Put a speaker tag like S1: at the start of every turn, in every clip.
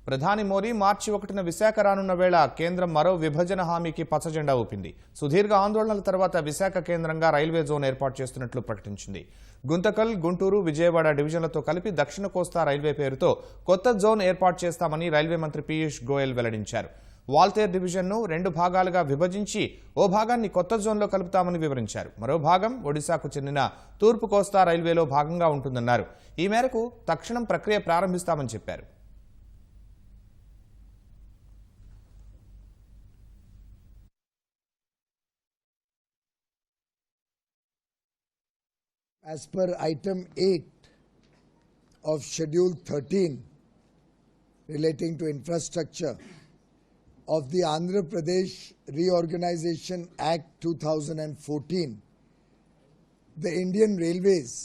S1: ప్రధాని మోదీ మార్చి 1న విశాఖ రానున్న వేళ కేంద్రం మరో విభజన హామీకి పచ్చజెండా ఊపింది. సుదీర్ఘ ఆందోళనల తర్వాత విశాఖ కేంద్రంగా రైల్వే జోన్ ఏర్పాటు చేస్తున్నట్లు ప్రకటించింది. గుంతకల్, గుంటూరు, విజయవాడ డివిజన్లతో కలిపి దక్షిణ కోస్తా రైల్వే పేరుతో కొత్త జోన్ ఏర్పాటు చేస్తామని రైల్వే మంత్రి పీయూష్ గోయల్ వెల్లడించారు. వాల్తేర్ డివిజన్ను 2 భాగాలుగా విభజించి ఓ భాగాన్ని కొత్త జోన్లో కలుపుతామని వివరించారు. మరో భాగం ఒడిశాకు చెందిన తూర్పు కోస్తా రైల్వేలో భాగంగా ఉంటుందన్నారు. ఈ మేరకు తక్షణం ప్రక్రియ ప్రారంభిస్తామని చెప్పారు.
S2: As per item 8 of schedule 13 relating to infrastructure of the Andhra Pradesh Reorganization Act 2014, the Indian Railways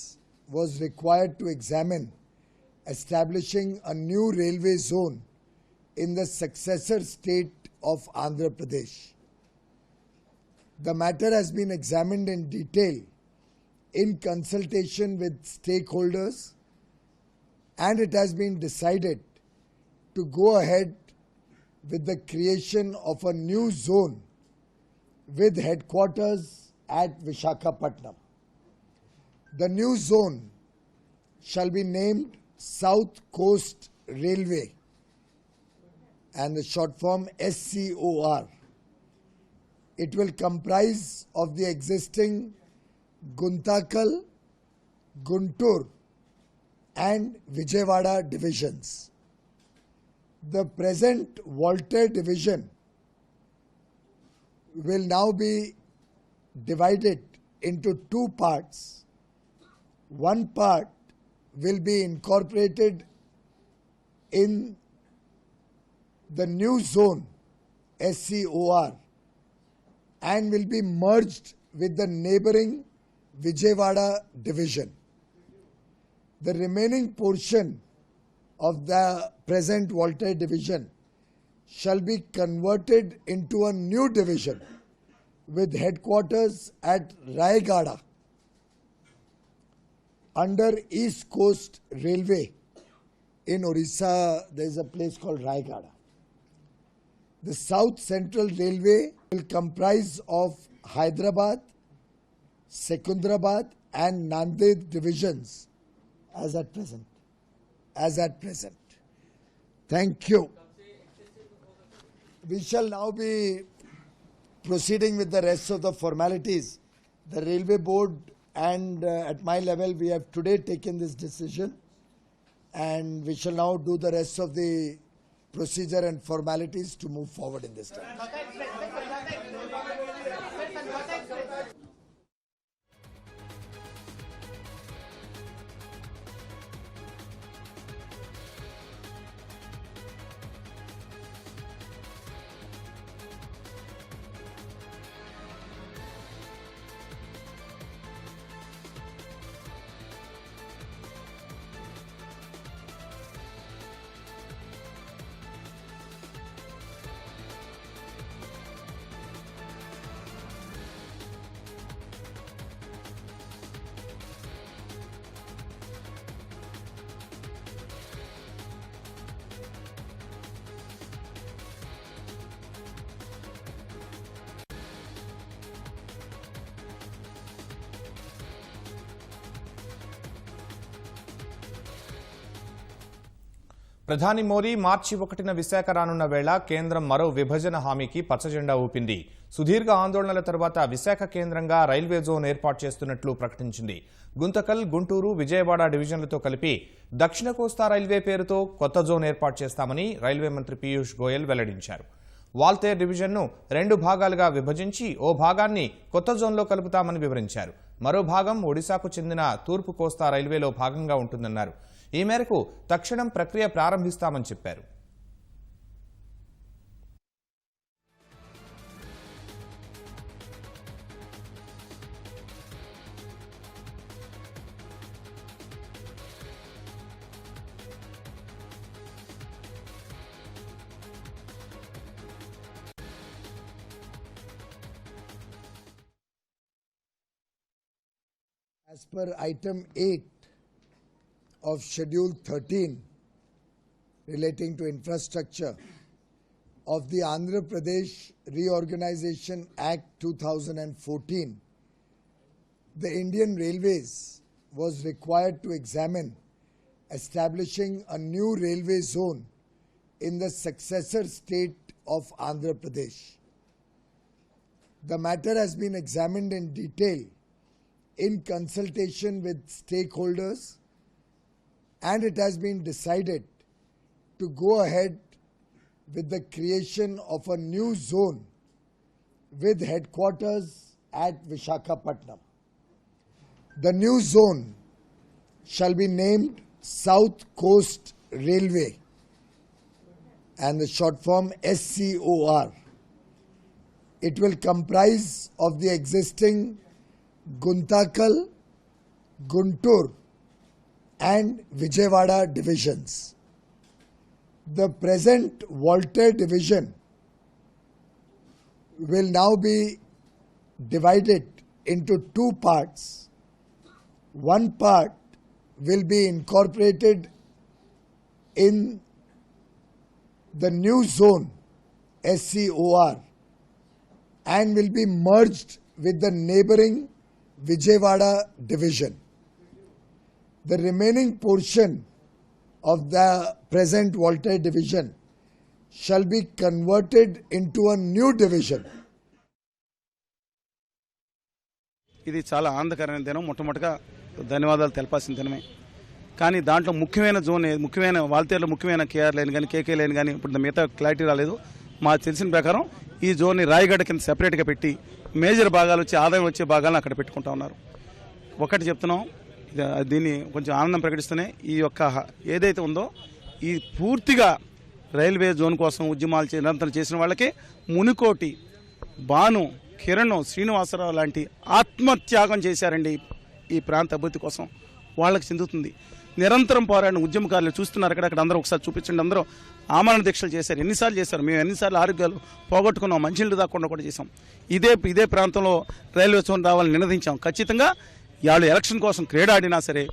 S2: was required to examine establishing a new railway zone in the successor state of Andhra Pradesh. The matter has been examined in detail in consultation with stakeholders, and it has been decided to go ahead with the creation of a new zone with headquarters at Visakhapatnam. The new zone shall be named South Coast Railway and the short form SCOR. It will comprise of the existing Guntakal, Guntur and Vijayawada divisions. The present Walter division will now be divided into 2 parts. One part will be incorporated in the new zone SCOR and will be merged with the neighboring Vijayawada division. The remaining portion of the present Walter division shall be converted into a new division with headquarters at Rayagada under East Coast Railway. In Orissa, there is a place called Rayagada. The South Central Railway will comprise of Hyderabad, Secunderabad and Nanded divisions as at present. Thank you. We shall now be proceeding with the rest of the formalities. The Railway Board and at my level we have today taken this decision, and we shall now do the rest of the procedure and formalities to move forward in this time.
S1: ప్రధాని మోదీ మార్చి 1న విశాఖ రానున్న వేళ కేంద్రం మరో విభజన హామీకి పచ్చజెండా ఊపింది. సుదీర్ఘ ఆందోళనల తర్వాత విశాఖ కేంద్రంగా రైల్వే జోన్ ఏర్పాటు చేస్తున్నట్లు ప్రకటించింది. గుంతకల్, గుంటూరు, విజయవాడ డివిజన్లతో కలిపి దక్షిణ కోస్తా రైల్వే పేరుతో కొత్త జోన్ ఏర్పాటు చేస్తామని రైల్వే మంత్రి పీయూష్ గోయల్ వెల్లడించారు. వాల్తేర్ డివిజన్ను 2 భాగాలుగా విభజించి ఓ భాగాన్ని కొత్త జోన్లో కలుపుతామని వివరించారు. మరో భాగం ఒడిశాకు చెందిన తూర్పు కోస్తా రైల్వేలో భాగంగా ఉంటుందన్నారు. ఈ మేరకు తక్షణం ప్రక్రియ ప్రారంభిస్తామని చెప్పారు.
S2: As per item 8 of schedule 13 relating to infrastructure of the Andhra Pradesh Reorganization Act 2014, the Indian Railways was required to examine establishing a new railway zone in the successor state of Andhra Pradesh. The matter has been examined in detail in consultation with stakeholders, and it has been decided to go ahead with the creation of a new zone with headquarters at Visakhapatnam. The new zone shall be named South Coast Railway and the short form SCOR. It will comprise of the existing Guntakal, Guntur and Vijayawada divisions. The present Volta division will now be divided into two parts. One part will be incorporated in the new zone SCOR and will be merged with the neighbouring Vijayawada division. The remaining portion of the present Volta division shall be converted into a new division.
S3: ఇది చాలా ఆనందకరమైన దినం. మొట్టమొదటిగా ధన్యవాదాలు తెలపాల్సిన దినమే. కానీ దాంట్లో ముఖ్యమైన వాల్తేరులో ముఖ్యమైన కేఆర్ లైన్ కానీ కేకే లైన్ కానీ ఇప్పుడు మిగతా క్లారిటీ రాలేదు. మాకు తెలిసిన ప్రకారం ఈ జోన్ని రాయగడ్డ కింద సెపరేట్గా పెట్టి మేజర్ భాగాలు వచ్చి ఆదాయం వచ్చే భాగాలను అక్కడ పెట్టుకుంటా ఉన్నారు. ఒకటి చెప్తున్నాం, దీన్ని కొంచెం ఆనందం ప్రకటిస్తూనే ఈ యొక్క ఏదైతే ఉందో ఈ పూర్తిగా రైల్వే జోన్ కోసం ఉద్యమాలు నిరంతరం చేసిన వాళ్ళకి మునుకోటి, భాను, కిరణ్, శ్రీనివాసరావు లాంటి ఆత్మత్యాగం చేశారండి ఈ ప్రాంత అభివృద్ధి కోసం. వాళ్ళకి చెందుతుంది. నిరంతరం పోరాడిన ఉద్యమకారులు చూస్తున్నారు అక్కడ అందరూ ఒకసారి చూపించండి. అందరూ ఆమరణ దీక్షలు చేశారు. ఎన్నిసార్లు చేశారు? మేము ఎన్నిసార్లు ఆరోగ్యాలు పోగొట్టుకున్నాం, మంచినీళ్ళు దాక్కుండా కూడా చేసాం. ఇదే ప్రాంతంలో రైల్వే జోన్ రావాలని నినదించాం. ఖచ్చితంగా వాళ్ళు ఎలక్షన్ కోసం క్రీడాడినా సరే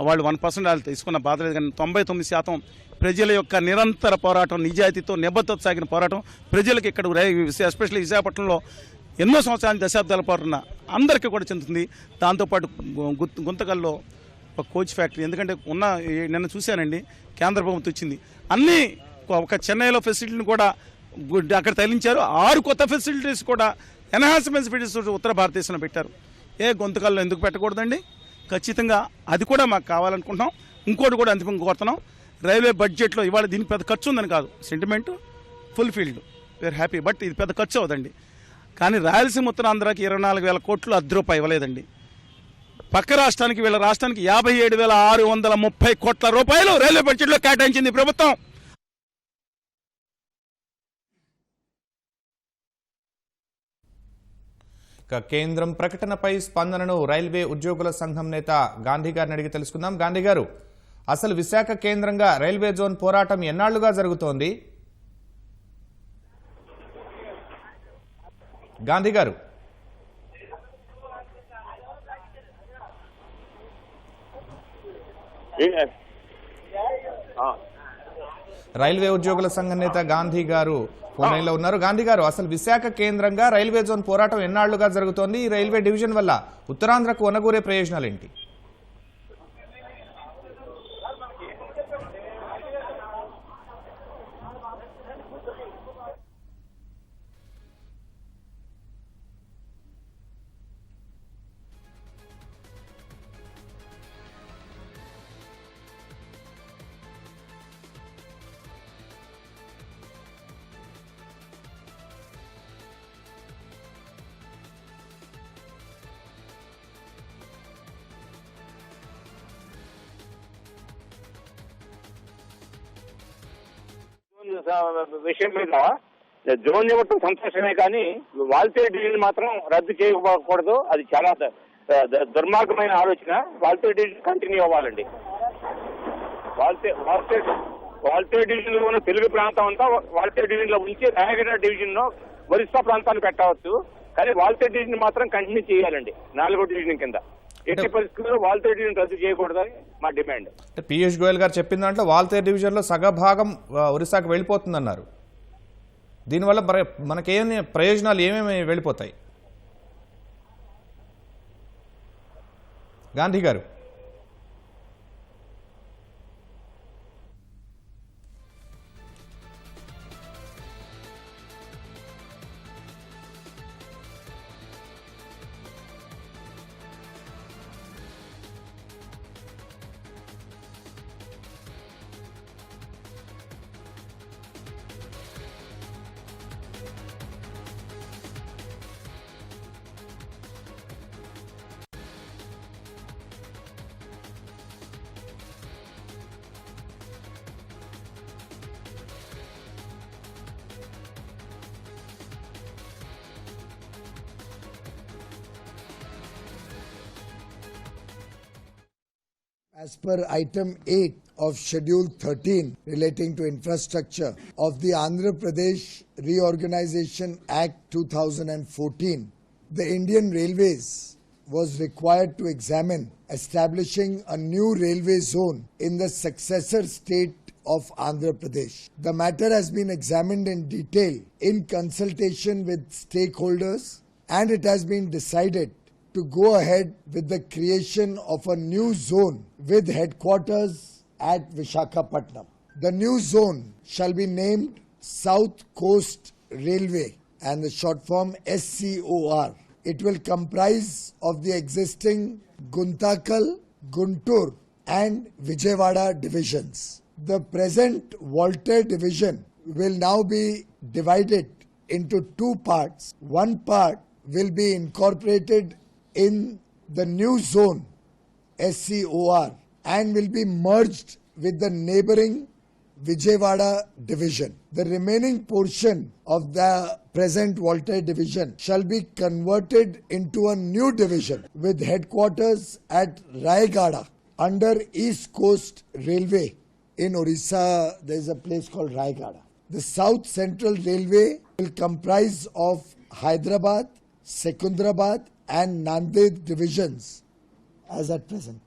S3: వాళ్ళు 1% వాళ్ళు తీసుకున్న బాధ లేదు. కానీ 99% ప్రజల యొక్క నిరంతర పోరాటం, నిజాయితీతో నిబద్ధత సాగిన పోరాటం ప్రజలకు ఇక్కడ ఎస్పెషల్లీ విశాఖపట్నంలో ఎన్నో సంవత్సరాల దశాబ్దాల పాటున్న అందరికీ కూడా చెందుతుంది. దాంతోపాటు గుంతకల్లో ఒక కోచ్ ఫ్యాక్టరీ, ఎందుకంటే నిన్న చూశానండి, కేంద్ర ప్రభుత్వం వచ్చింది. అన్నీ ఒక చెన్నైలో ఫెసిలిటీని కూడా అక్కడ తరలించారు. 6 కొత్త ఫెసిలిటీస్ కూడా ఎన్హాన్స్మెంట్ ఫెసిలిటీస్ ఉత్తర భారతదేశంలో పెట్టారు. గుంతకల్లో ఎందుకు పెట్టకూడదండి? ఖచ్చితంగా అది కూడా మాకు కావాలనుకుంటున్నాం. ఇంకోటి కూడా అంతిమంగా కోరుతున్నాం, రైల్వే బడ్జెట్లో ఇవాళ దీనికి పెద్ద ఖర్చు ఉందని కాదు, sentiment fulfilled, we are happy. But ఇది పెద్ద ఖర్చు అవదండి. కానీ రాయలసీమ ఉత్తరాంధ్రకి 24,000 కోట్లు ₹10 ఇవ్వలేదండి. పక్క రాష్ట్రానికి వీళ్ళ రాష్ట్రానికి 57,630 కోట్ల రూపాయలు రైల్వే బడ్జెట్లో కేటాయించింది ప్రభుత్వం.
S1: కేంద్రం ప్రకటనపై స్పందనను రైల్వే ఉద్యోగుల సంఘం నేత గాంధీ గారిని అడిగి తెలుసుకుందాం. గాంధీ గారు, అసలు విశాఖ కేంద్రంగా రైల్వే జోన్ పోరాటం ఎన్నాళ్లుగా జరుగుతోంది? గాంధీ గారు, రైల్వే ఉద్యోగుల సంఘం నేత గాంధీ గారు ఫోన్ లైన్లో ఉన్నారు. గాంధీ గారు, అసలు విశాఖ కేంద్రంగా రైల్వే జోన్ పోరాటం ఎన్నాళ్లుగా జరుగుతోంది? ఈ రైల్వే డివిజన్ వల్ల ఉత్తరాంధ్రకు ఒనగూరే ప్రయోజనాలు ఏంటి?
S4: విషయం మీద జోన్ ఇవ్వటం సంతోషమే, కానీ వాల్తేరు డివిజన్ మాత్రం రద్దు చేయకూడదు. అది చాలా దుర్మార్గమైన ఆలోచన. వాల్తేరు డివిజన్ కంటిన్యూ అవ్వాలండి. వాల్తేరు డివిజన్ లో ఉన్న తెలుగు ప్రాంతం అంతా వాల్తేరు డివిజన్ లో ఉంచి రాయగడ డివిజన్ లో ఒరిస్సా ప్రాంతాన్ని పెట్టవచ్చు. కానీ వాల్తేరు డివిజన్ మాత్రం కంటిన్యూ చేయాలండి 4వ డివిజన్ కింద. ఎట్టి పరిస్థితుల్లో వాల్తేరు డివిజన్ రద్దు చేయకూడదని మా డిమాండ్.
S1: అంటే పీయూష్ గోయల్ గారు చెప్పిన దాంట్లో వాల్తేరు డివిజన్లో సగభాగం ఒరిస్సాకు వెళ్ళిపోతుందన్నారు. దీనివల్ల మనకేమి ప్రయోజనాలు ఏమేమి వెళ్ళిపోతాయి? గాంధీ గారు.
S2: As per item 8 of Schedule 13 relating to infrastructure of the Andhra Pradesh Reorganization Act 2014, the Indian Railways was required to examine establishing a new railway zone in the successor state of Andhra Pradesh. The matter has been examined in detail in consultation with stakeholders, and it has been decided to go ahead with the creation of a new zone with headquarters at Vishakhapatnam. The new zone shall be named South Coast Railway and the short form SCOR. It will comprise of the existing Guntakal, Guntur and Vijayawada divisions. The present Voltaire division will now be divided into two parts. One part will be incorporated in the new zone SCOR and will be merged with the neighbouring Vijayawada division. The remaining portion of the present Voltaire division shall be converted into a new division with headquarters at Rayagada under East Coast Railway. In Orissa, there is a place called Rayagada. The South Central Railway will comprise of Hyderabad, Secunderabad and Nanded divisions as at present.